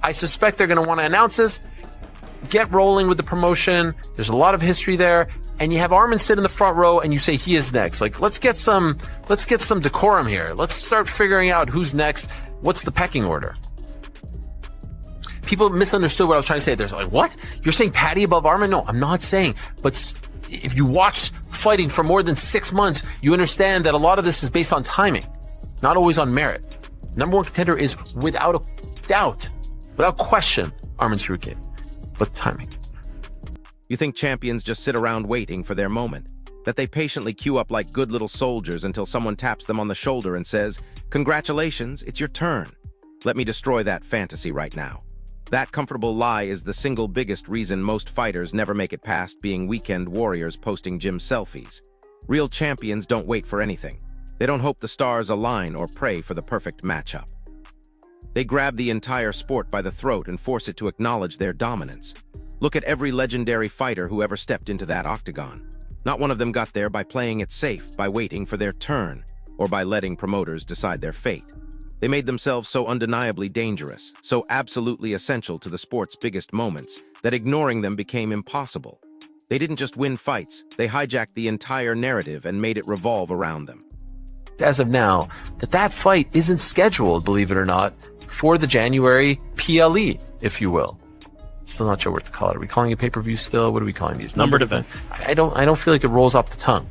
I suspect they're going to want to announce this, get rolling with the promotion. There's a lot of history there. And you have Arman sit in the front row and you say he is next. Like, let's get some decorum here. Let's start figuring out who's next. What's the pecking order? People misunderstood what I was trying to say. They're like, what? You're saying Paddy above Arman? No, I'm not saying. But if you watched fighting for more than 6 months, you understand that a lot of this is based on timing, not always on merit. Number one contender is without a doubt, without question, Arman Tsarukyan. But timing. You think champions just sit around waiting for their moment? That they patiently queue up like good little soldiers until someone taps them on the shoulder and says, "Congratulations, it's your turn." Let me destroy that fantasy right now. That comfortable lie is the single biggest reason most fighters never make it past being weekend warriors posting gym selfies. Real champions don't wait for anything. They don't hope the stars align or pray for the perfect matchup. They grab the entire sport by the throat and force it to acknowledge their dominance. Look at every legendary fighter who ever stepped into that octagon. Not one of them got there by playing it safe, by waiting for their turn, or by letting promoters decide their fate. They made themselves so undeniably dangerous, so absolutely essential to the sport's biggest moments, that ignoring them became impossible. They didn't just win fights, they hijacked the entire narrative and made it revolve around them. As of now, that fight isn't scheduled, believe it or not, for the January PLE, if you will. Still not sure what to call it. Are we calling it pay-per-view still? What are we calling these? Numbered event. I don't feel like it rolls off the tongue.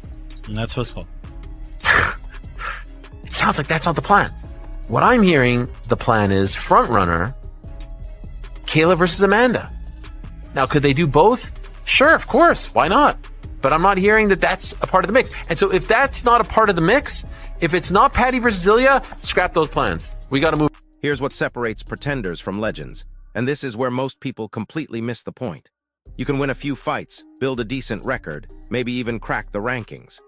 And that's what's called. It sounds like that's not the plan. What I'm hearing, the plan is front runner, Kayla versus Amanda. Now, could they do both? Sure, of course. Why not? But I'm not hearing that that's a part of the mix. And so if that's not a part of the mix, if it's not Paddy versus Ilia, scrap those plans. We got to move. Here's what separates pretenders from legends. And this is where most people completely miss the point. You can win a few fights, build a decent record, maybe even crack the rankings.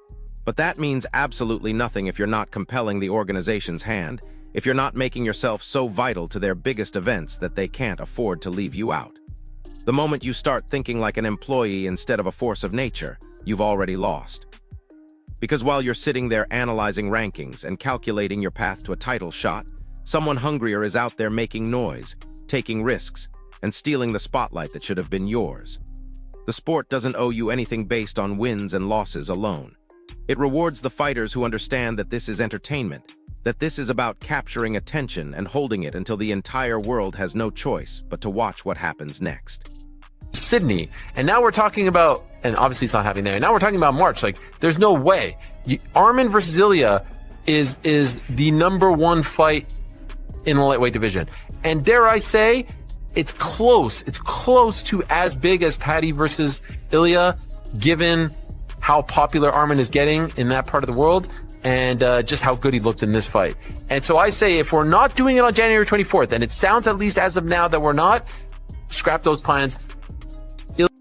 But that means absolutely nothing if you're not compelling the organization's hand, if you're not making yourself so vital to their biggest events that they can't afford to leave you out. The moment you start thinking like an employee instead of a force of nature, you've already lost. Because while you're sitting there analyzing rankings and calculating your path to a title shot, someone hungrier is out there making noise, taking risks, and stealing the spotlight that should have been yours. The sport doesn't owe you anything based on wins and losses alone. It rewards the fighters who understand that this is entertainment, that this is about capturing attention and holding it until the entire world has no choice but to watch what happens next. Sydney, and now we're talking about, and obviously it's not happening there, and now we're talking about March. Like, there's no way. Arman versus Ilia is the #1 fight in the lightweight division. And dare I say, it's close. It's close to as big as Paddy versus Ilia, given how popular Arman is getting in that part of the world and just how good he looked in this fight. And so I say, if we're not doing it on January 24th, and it sounds at least as of now that we're not, scrap those plans.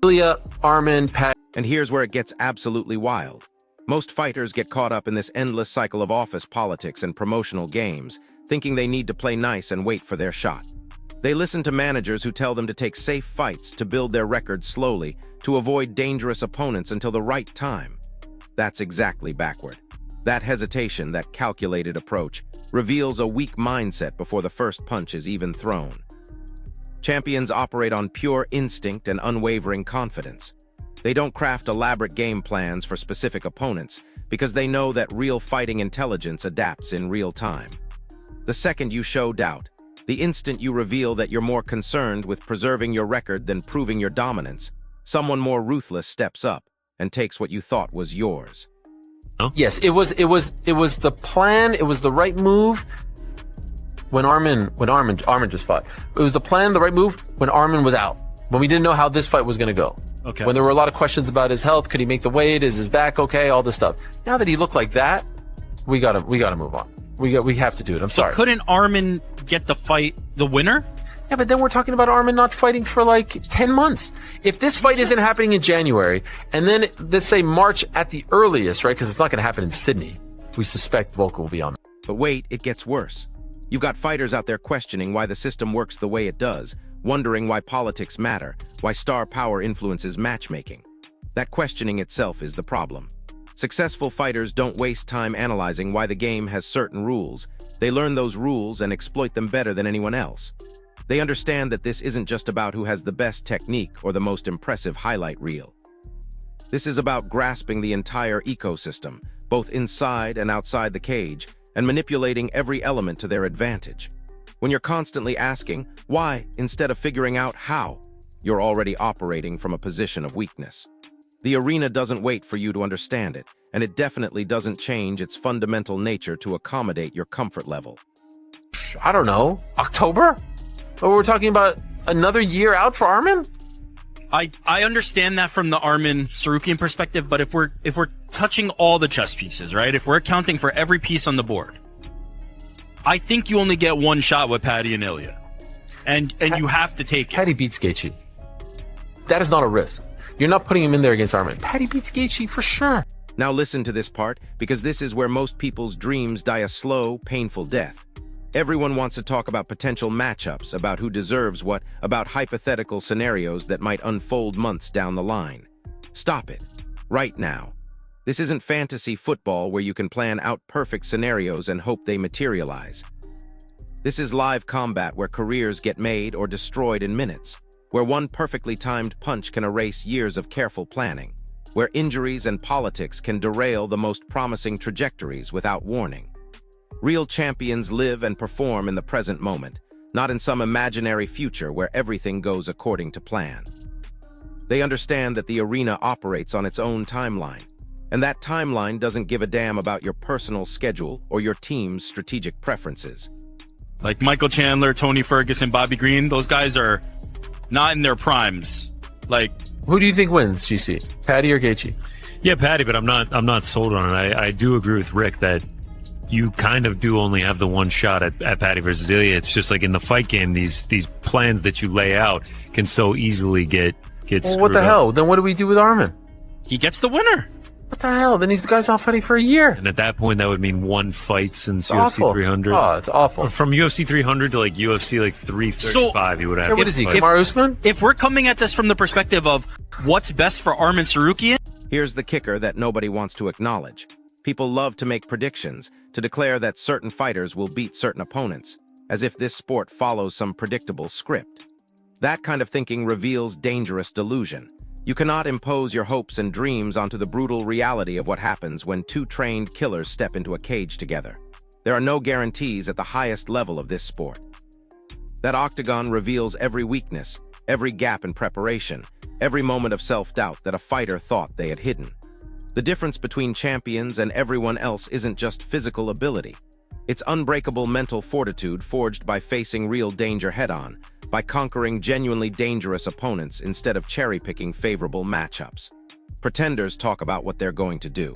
Ilia, Arman, Paddy. And here's where it gets absolutely wild. Most fighters get caught up in this endless cycle of office politics and promotional games, thinking they need to play nice and wait for their shot. They listen to managers who tell them to take safe fights, to build their record slowly, to avoid dangerous opponents until the right time. That's exactly backward. That hesitation, that calculated approach, reveals a weak mindset before the first punch is even thrown. Champions operate on pure instinct and unwavering confidence. They don't craft elaborate game plans for specific opponents because they know that real fighting intelligence adapts in real time. The second you show doubt, the instant you reveal that you're more concerned with preserving your record than proving your dominance, someone more ruthless steps up and takes what you thought was yours. Oh. Yes, it was the plan. It was the right move when Arman just fought. It was the plan, the right move when Arman was out, when we didn't know how this fight was going to go. Okay. When there were a lot of questions about his health, could he make the weight? Is his back okay? All this stuff. Now that he looked like that, we gotta move on. We have to do it. I'm sorry. Couldn't Arman get the fight, the winner? Yeah, but then we're talking about Arman not fighting for like 10 months. If this fight isn't happening in January, and then let's say March at the earliest, right? Because it's not going to happen in Sydney. We suspect Volk will be on. But wait, it gets worse. You've got fighters out there questioning why the system works the way it does, wondering why politics matter, why star power influences matchmaking. That questioning itself is the problem. Successful fighters don't waste time analyzing why the game has certain rules. They learn those rules and exploit them better than anyone else. They understand that this isn't just about who has the best technique or the most impressive highlight reel. This is about grasping the entire ecosystem, both inside and outside the cage, and manipulating every element to their advantage. When you're constantly asking, why, instead of figuring out how, you're already operating from a position of weakness. The arena doesn't wait for you to understand it, and it definitely doesn't change its fundamental nature to accommodate your comfort level. I don't know, October? Or we're talking about another year out for Arman? I understand that from the Arman Tsarukyan perspective, but if we're touching all the chess pieces, right? If we're accounting for every piece on the board, I think you only get one shot with Paddy and Ilia. And you have to take it. Paddy beats Gaethje. That is not a risk. You're not putting him in there against Arman. Paddy beats Gaethje for sure. Now listen to this part, because this is where most people's dreams die a slow, painful death. Everyone wants to talk about potential matchups, about who deserves what, about hypothetical scenarios that might unfold months down the line. Stop it. Right now. This isn't fantasy football where you can plan out perfect scenarios and hope they materialize. This is live combat where careers get made or destroyed in minutes, where one perfectly timed punch can erase years of careful planning, where injuries and politics can derail the most promising trajectories without warning. Real champions live and perform in the present moment, not in some imaginary future where everything goes according to plan. They understand that the arena operates on its own timeline, and that timeline doesn't give a damn about your personal schedule or your team's strategic preferences. Like Michael Chandler, Tony Ferguson, Bobby Green, those guys are not in their primes. Like, who do you think wins, GC? Paddy or Gaethje? Yeah, Paddy, but I'm not sold on it. I do agree with Rick that you kind of do only have the one shot at Paddy versus Ilia. It's just like in the fight game, these plans that you lay out can so easily get screwed what the up. hell? Then what do we do with Arman? he gets the winner. What the hell? Then the guy's not fighting for a year. And at that point, that would mean one fight since It's UFC awful. 300. Oh, it's awful. From UFC 300 to like UFC like 335, you would have. Yeah, what is he, fight. Kamaru Usman? If we're coming at this from the perspective of what's best for Arman Tsarukyan, Here's the kicker that nobody wants to acknowledge. People love to make predictions, to declare that certain fighters will beat certain opponents, as if this sport follows some predictable script. That kind of thinking reveals dangerous delusion. You cannot impose your hopes and dreams onto the brutal reality of what happens when two trained killers step into a cage together. There are no guarantees at the highest level of this sport. That octagon reveals every weakness, every gap in preparation, every moment of self-doubt that a fighter thought they had hidden. The difference between champions and everyone else isn't just physical ability. It's unbreakable mental fortitude forged by facing real danger head-on, by conquering genuinely dangerous opponents instead of cherry-picking favorable matchups. Pretenders talk about what they're going to do.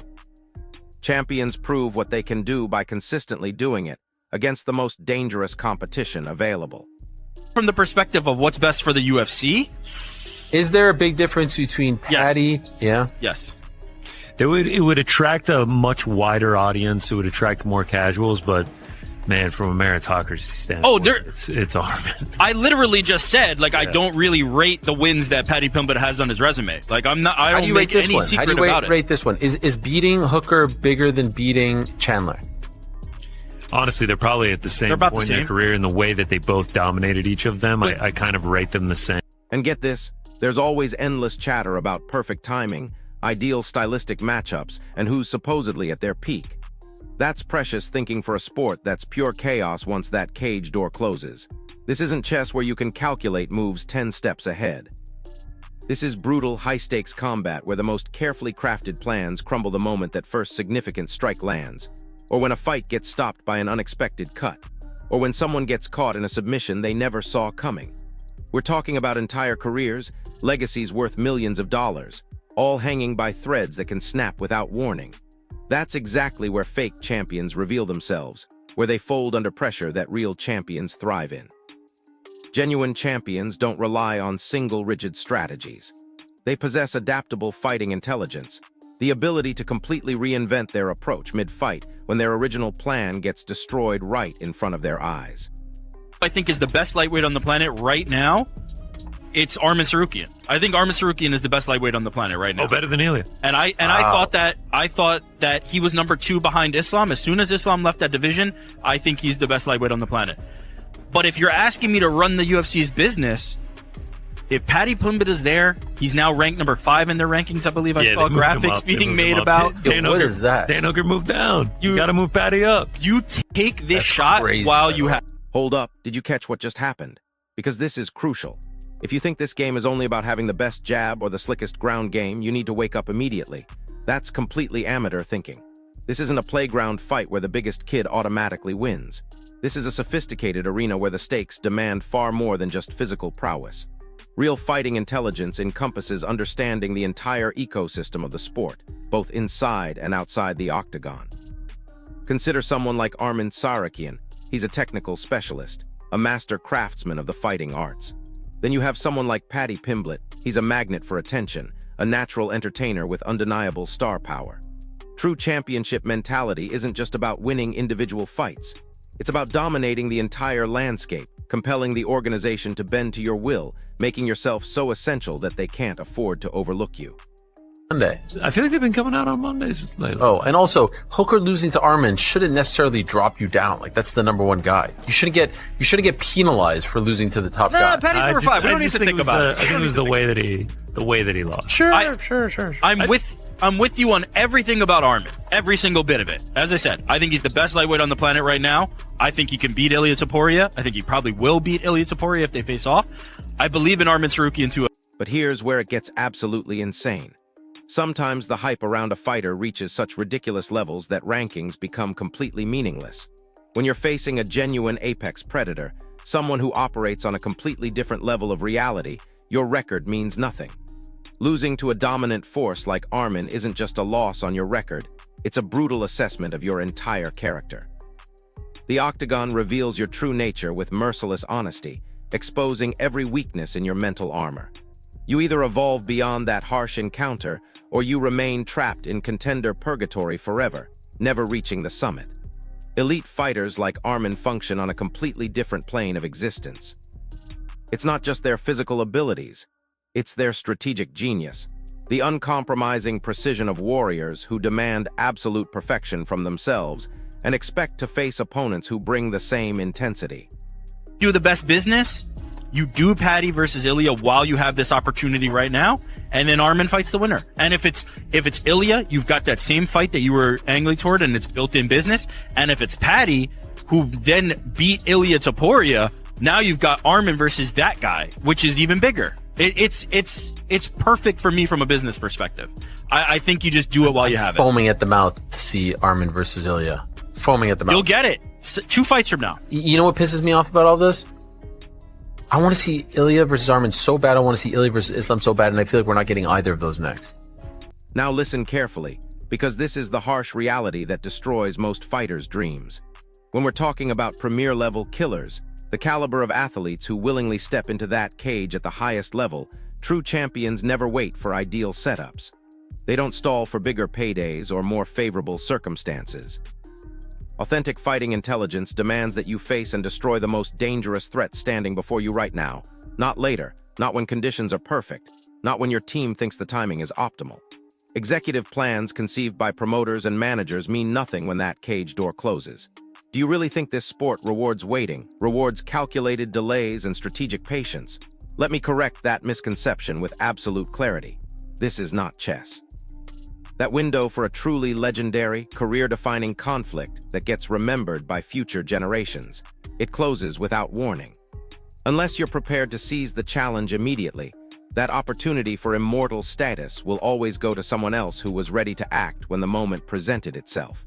Champions prove what they can do by consistently doing it against the most dangerous competition available. from the perspective of what's best for the UFC, Is there a big difference between Paddy? Yeah. yes. It would attract a much wider audience. It would attract more casuals, but man, from a meritocracy standpoint, it's Arman. I literally just said, I don't really rate the wins that Paddy Pimblett has on his resume. I How don't do you make rate this any one? How secret do you about rate it. this one? Is beating Hooker bigger than beating Chandler? Honestly, they're probably at the same They're about point the in their same. career in the way that they both dominated each of them. I kind of rate them the same. And get this, there's always endless chatter about perfect timing, ideal stylistic matchups, and who's supposedly at their peak. That's precious thinking for a sport that's pure chaos once that cage door closes. This isn't chess where you can calculate moves 10 steps ahead. This is brutal, high-stakes combat where the most carefully crafted plans crumble the moment that first significant strike lands, or when a fight gets stopped by an unexpected cut, or when someone gets caught in a submission they never saw coming. We're talking about entire careers, legacies worth millions of dollars, all hanging by threads that can snap without warning. That's exactly where fake champions reveal themselves, where they fold under pressure that real champions thrive in. Genuine champions don't rely on single rigid strategies. They possess adaptable fighting intelligence, the ability to completely reinvent their approach mid-fight when their original plan gets destroyed right in front of their eyes. I think is the best lightweight on the planet right now, it's Arman Tsarukyan. I think Arman Tsarukyan is the best lightweight on the planet right now. Oh, better than Ilia. And I thought that he was number 2 behind Islam. As soon as Islam left that division, I think he's the best lightweight on the planet. But if you're asking me to run the UFC's business, if Paddy Pimblett is there, he's now ranked number 5 in their rankings. I believe I saw graphics being made about. What is that? Dan Hooker moved down. You got to move Paddy up. You take this shot while you have. Hold up, did you catch what just happened? Because this is crucial. If you think this game is only about having the best jab or the slickest ground game, you need to wake up immediately. That's completely amateur thinking. This isn't a playground fight where the biggest kid automatically wins. This is a sophisticated arena where the stakes demand far more than just physical prowess. Real fighting intelligence encompasses understanding the entire ecosystem of the sport, both inside and outside the octagon. Consider someone like Arman Tsarukyan. He's a technical specialist, a master craftsman of the fighting arts. Then you have someone like Paddy Pimblett. He's a magnet for attention, a natural entertainer with undeniable star power. True championship mentality isn't just about winning individual fights. It's about dominating the entire landscape, compelling the organization to bend to your will, making yourself so essential that they can't afford to overlook you. Monday. I feel like they've been coming out on Mondays lately. Oh, and also Hooker losing to Arman shouldn't necessarily drop you down. Like, that's the number 1 guy. You shouldn't get penalized for losing to the top guy. Paddy's number 5. We don't need to think about it. I think it was the way that he lost. Sure. I'm with you on everything about Arman, every single bit of it. As I said, I think he's the best lightweight on the planet right now. I think he can beat Ilia Topuria. I think he probably will beat Ilia Topuria if they face off. I believe in Arman Tsarukyan too. But here's where it gets absolutely insane. Sometimes the hype around a fighter reaches such ridiculous levels that rankings become completely meaningless. When you're facing a genuine apex predator, someone who operates on a completely different level of reality, your record means nothing. Losing to a dominant force like Arman isn't just a loss on your record, it's a brutal assessment of your entire character. The octagon reveals your true nature with merciless honesty, exposing every weakness in your mental armor. You either evolve beyond that harsh encounter, or you remain trapped in contender purgatory forever, never reaching the summit. Elite fighters like Arman function on a completely different plane of existence. It's not just their physical abilities, it's their strategic genius, the uncompromising precision of warriors who demand absolute perfection from themselves and expect to face opponents who bring the same intensity. Do the best business. You do Paddy versus Ilia while you have this opportunity right now, and then Arman fights the winner. And if it's Ilia, you've got that same fight that you were angling toward, and it's built-in business. And if it's Paddy, who then beat Ilia Topuria, now you've got Arman versus that guy, which is even bigger. It's perfect for me from a business perspective. I think you just do it while you have it. Foaming at the mouth to see Arman versus Ilia. Foaming at the mouth. You'll get it. 2 fights from now. You know what pisses me off about all this? I want to see Ilia versus Arman so bad. I want to see Ilia versus Islam so bad, and I feel like we're not getting either of those next. Now listen carefully, because this is the harsh reality that destroys most fighters' dreams. When we're talking about premier-level killers, the caliber of athletes who willingly step into that cage at the highest level, true champions never wait for ideal setups. They don't stall for bigger paydays or more favorable circumstances. Authentic fighting intelligence demands that you face and destroy the most dangerous threat standing before you right now, not later, not when conditions are perfect, not when your team thinks the timing is optimal. Executive plans conceived by promoters and managers mean nothing when that cage door closes. Do you really think this sport rewards waiting, rewards calculated delays and strategic patience? Let me correct that misconception with absolute clarity. This is not chess. That window for a truly legendary, career-defining conflict that gets remembered by future generations. It closes without warning. Unless you're prepared to seize the challenge immediately, that opportunity for immortal status will always go to someone else who was ready to act when the moment presented itself.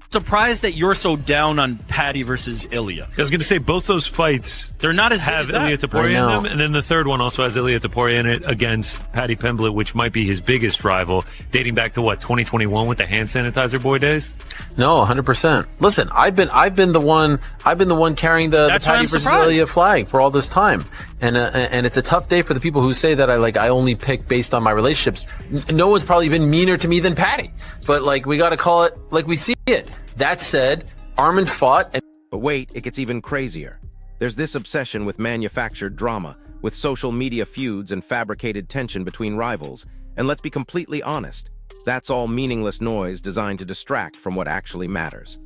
Surprised that you're so down on Paddy versus Ilia. I was going to say both those fights They're not as have big as Ilia that. Topuria in them, and then the third one also has Ilia Topuria in it against Paddy Pimblett, which might be his biggest rival, dating back to what, 2021 with the hand sanitizer boy days. No, 100%. Listen, I've been the one carrying the That's why Paddy I'm versus surprised. Ilia flag for all this time, and it's a tough day for the people who say that I only pick based on my relationships. No one's probably been meaner to me than Paddy, but like we got to call it like we see it. That said, Arman fought and But wait, it gets even crazier. There's this obsession with manufactured drama, with social media feuds and fabricated tension between rivals, and let's be completely honest, that's all meaningless noise designed to distract from what actually matters.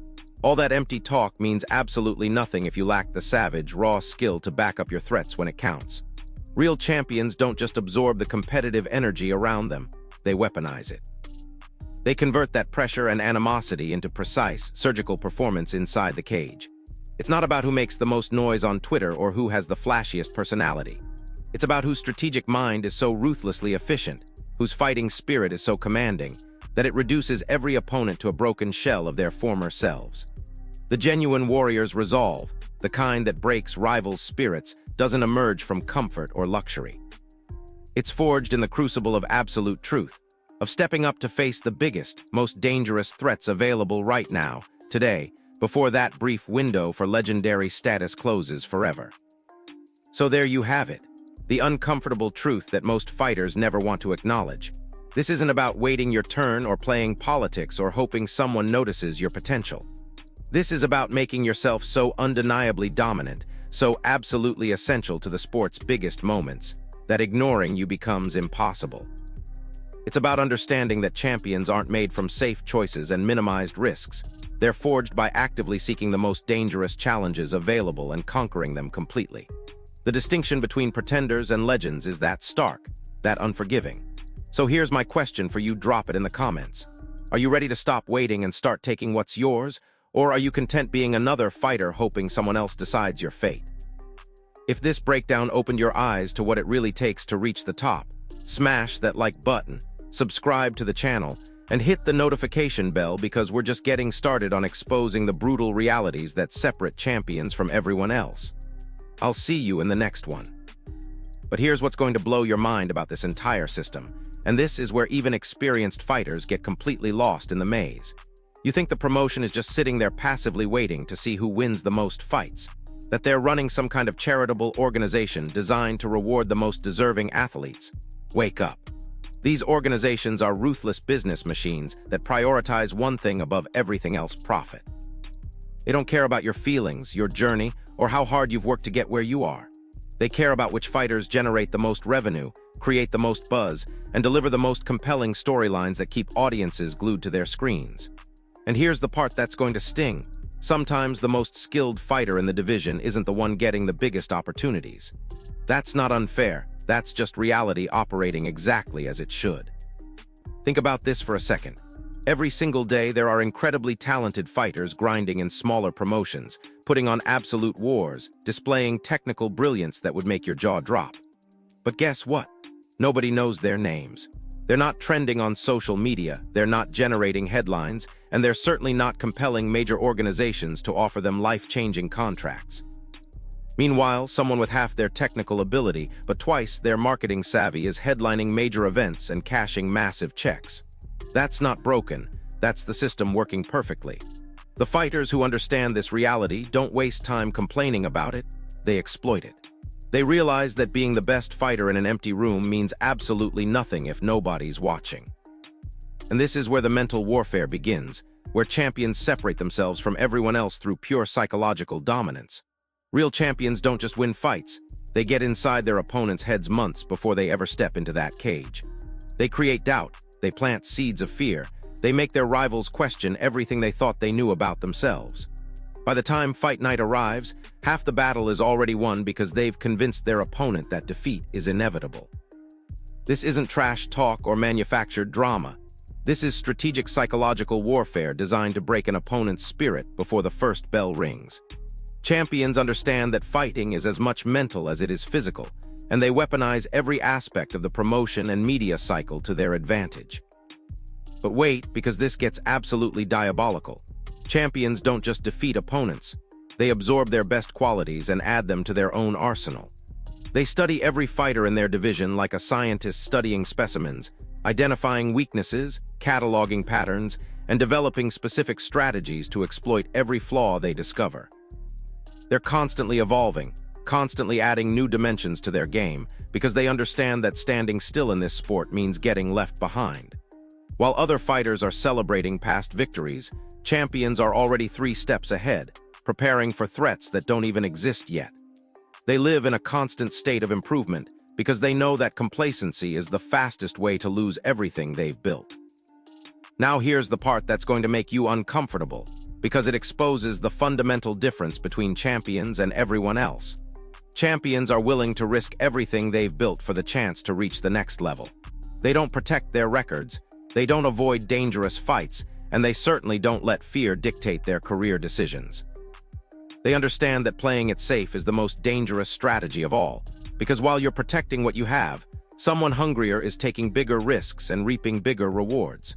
All that empty talk means absolutely nothing if you lack the savage, raw skill to back up your threats when it counts. Real champions don't just absorb the competitive energy around them, they weaponize it. They convert that pressure and animosity into precise, surgical performance inside the cage. It's not about who makes the most noise on Twitter or who has the flashiest personality. It's about whose strategic mind is so ruthlessly efficient, whose fighting spirit is so commanding, that it reduces every opponent to a broken shell of their former selves. The genuine warrior's resolve, the kind that breaks rivals' spirits, doesn't emerge from comfort or luxury. It's forged in the crucible of absolute truth, of stepping up to face the biggest, most dangerous threats available right now, today, before that brief window for legendary status closes forever. So there you have it, the uncomfortable truth that most fighters never want to acknowledge. This isn't about waiting your turn or playing politics or hoping someone notices your potential. This is about making yourself so undeniably dominant, so absolutely essential to the sport's biggest moments, that ignoring you becomes impossible. It's about understanding that champions aren't made from safe choices and minimized risks. They're forged by actively seeking the most dangerous challenges available and conquering them completely. The distinction between pretenders and legends is that stark, that unforgiving. So here's my question for you, drop it in the comments. Are you ready to stop waiting and start taking what's yours? Or are you content being another fighter hoping someone else decides your fate? If this breakdown opened your eyes to what it really takes to reach the top, smash that like button, subscribe to the channel, and hit the notification bell because we're just getting started on exposing the brutal realities that separate champions from everyone else. I'll see you in the next one. But here's what's going to blow your mind about this entire system, and this is where even experienced fighters get completely lost in the maze. You think the promotion is just sitting there passively waiting to see who wins the most fights, that they're running some kind of charitable organization designed to reward the most deserving athletes. Wake up. These organizations are ruthless business machines that prioritize one thing above everything else: profit. They don't care about your feelings, your journey, or how hard you've worked to get where you are. They care about which fighters generate the most revenue, create the most buzz, and deliver the most compelling storylines that keep audiences glued to their screens. And here's the part that's going to sting. Sometimes the most skilled fighter in the division isn't the one getting the biggest opportunities. That's not unfair. That's just reality operating exactly as it should. Think about this for a second. Every single day, there are incredibly talented fighters grinding in smaller promotions, putting on absolute wars, displaying technical brilliance that would make your jaw drop. But guess what? Nobody knows their names. They're not trending on social media, they're not generating headlines, and they're certainly not compelling major organizations to offer them life-changing contracts. Meanwhile, someone with half their technical ability, but twice their marketing savvy, is headlining major events and cashing massive checks. That's not broken, that's the system working perfectly. The fighters who understand this reality don't waste time complaining about it, they exploit it. They realize that being the best fighter in an empty room means absolutely nothing if nobody's watching. And this is where the mental warfare begins, where champions separate themselves from everyone else through pure psychological dominance. Real champions don't just win fights, they get inside their opponents' heads months before they ever step into that cage. They create doubt, they plant seeds of fear, they make their rivals question everything they thought they knew about themselves. By the time fight night arrives, half the battle is already won because they've convinced their opponent that defeat is inevitable. This isn't trash talk or manufactured drama. This is strategic psychological warfare designed to break an opponent's spirit before the first bell rings. Champions understand that fighting is as much mental as it is physical, and they weaponize every aspect of the promotion and media cycle to their advantage. But wait, because this gets absolutely diabolical. Champions don't just defeat opponents, they absorb their best qualities and add them to their own arsenal. They study every fighter in their division like a scientist studying specimens, identifying weaknesses, cataloging patterns, and developing specific strategies to exploit every flaw they discover. They're constantly evolving, constantly adding new dimensions to their game, because they understand that standing still in this sport means getting left behind. While other fighters are celebrating past victories, champions are already 3 steps ahead, preparing for threats that don't even exist yet. They live in a constant state of improvement because they know that complacency is the fastest way to lose everything they've built. Now here's the part that's going to make you uncomfortable. because it exposes the fundamental difference between champions and everyone else. Champions are willing to risk everything they've built for the chance to reach the next level. They don't protect their records, they don't avoid dangerous fights, and they certainly don't let fear dictate their career decisions. They understand that playing it safe is the most dangerous strategy of all, because while you're protecting what you have, someone hungrier is taking bigger risks and reaping bigger rewards.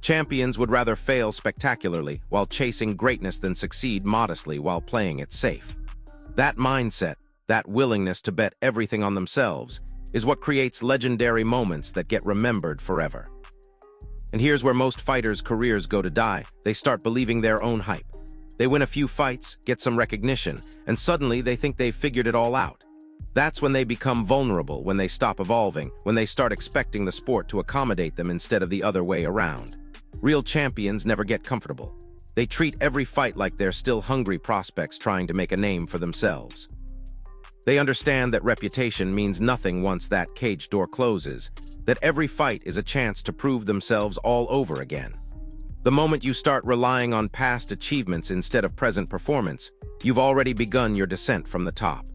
Champions would rather fail spectacularly while chasing greatness than succeed modestly while playing it safe. That mindset, that willingness to bet everything on themselves, is what creates legendary moments that get remembered forever. And here's where most fighters' careers go to die. They start believing their own hype. They win a few fights, get some recognition, and suddenly they think they've figured it all out. That's when they become vulnerable, when they stop evolving, when they start expecting the sport to accommodate them instead of the other way around. Real champions never get comfortable. They treat every fight like they're still hungry prospects trying to make a name for themselves. They understand that reputation means nothing once that cage door closes, that every fight is a chance to prove themselves all over again. The moment you start relying on past achievements instead of present performance, you've already begun your descent from the top.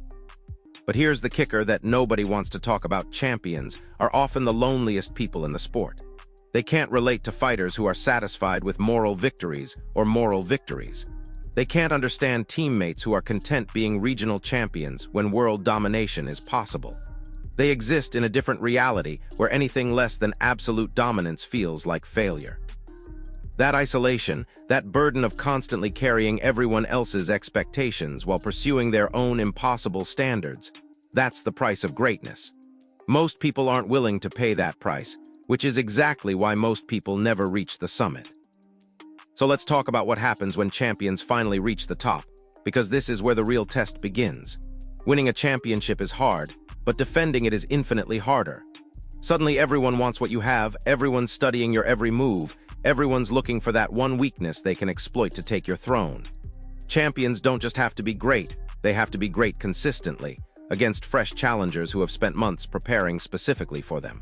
But here's the kicker that nobody wants to talk about. Champions are often the loneliest people in the sport. They can't relate to fighters who are satisfied with moral victories or moral victories. They can't understand teammates who are content being regional champions when world domination is possible. They exist in a different reality where anything less than absolute dominance feels like failure. That isolation, that burden of constantly carrying everyone else's expectations while pursuing their own impossible standards, that's the price of greatness. Most people aren't willing to pay that price, which is exactly why most people never reach the summit. So let's talk about what happens when champions finally reach the top, because this is where the real test begins. Winning a championship is hard, but defending it is infinitely harder. Suddenly everyone wants what you have, everyone's studying your every move, everyone's looking for that one weakness they can exploit to take your throne. Champions don't just have to be great, they have to be great consistently, against fresh challengers who have spent months preparing specifically for them.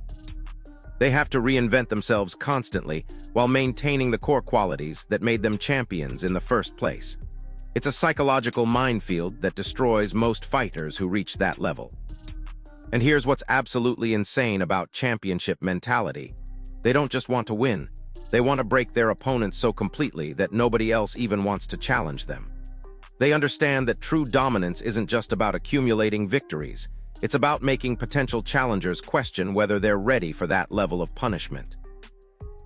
They have to reinvent themselves constantly while maintaining the core qualities that made them champions in the first place. It's a psychological minefield that destroys most fighters who reach that level. And here's what's absolutely insane about championship mentality. They don't just want to win, they want to break their opponents so completely that nobody else even wants to challenge them. They understand that true dominance isn't just about accumulating victories, it's about making potential challengers question whether they're ready for that level of punishment.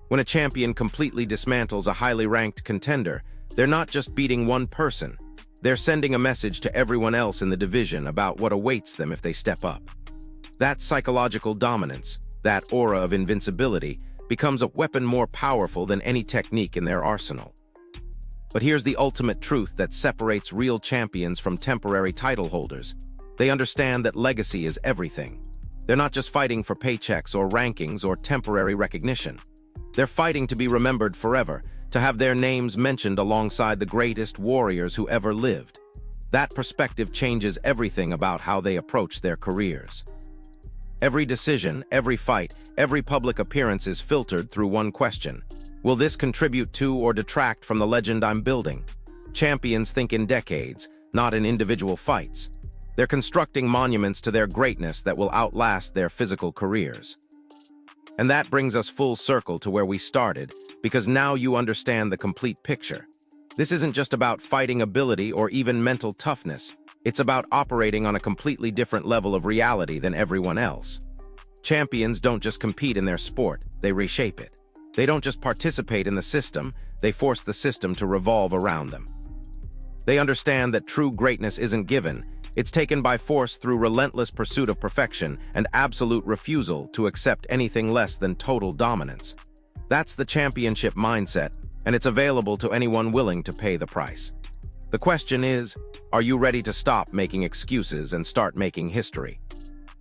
When a champion completely dismantles a highly ranked contender, they're not just beating one person, they're sending a message to everyone else in the division about what awaits them if they step up. That psychological dominance, that aura of invincibility, becomes a weapon more powerful than any technique in their arsenal. But here's the ultimate truth that separates real champions from temporary title holders. They understand that legacy is everything. They're not just fighting for paychecks or rankings or temporary recognition. They're fighting to be remembered forever, to have their names mentioned alongside the greatest warriors who ever lived. That perspective changes everything about how they approach their careers. Every decision, every fight, every public appearance is filtered through one question. Will this contribute to or detract from the legend I'm building? Champions think in decades, not in individual fights. They're constructing monuments to their greatness that will outlast their physical careers. And that brings us full circle to where we started, because now you understand the complete picture. This isn't just about fighting ability or even mental toughness. It's about operating on a completely different level of reality than everyone else. Champions don't just compete in their sport, they reshape it. They don't just participate in the system, they force the system to revolve around them. They understand that true greatness isn't given, it's taken by force through relentless pursuit of perfection and absolute refusal to accept anything less than total dominance. That's the championship mindset, and it's available to anyone willing to pay the price. The question is, are you ready to stop making excuses and start making history?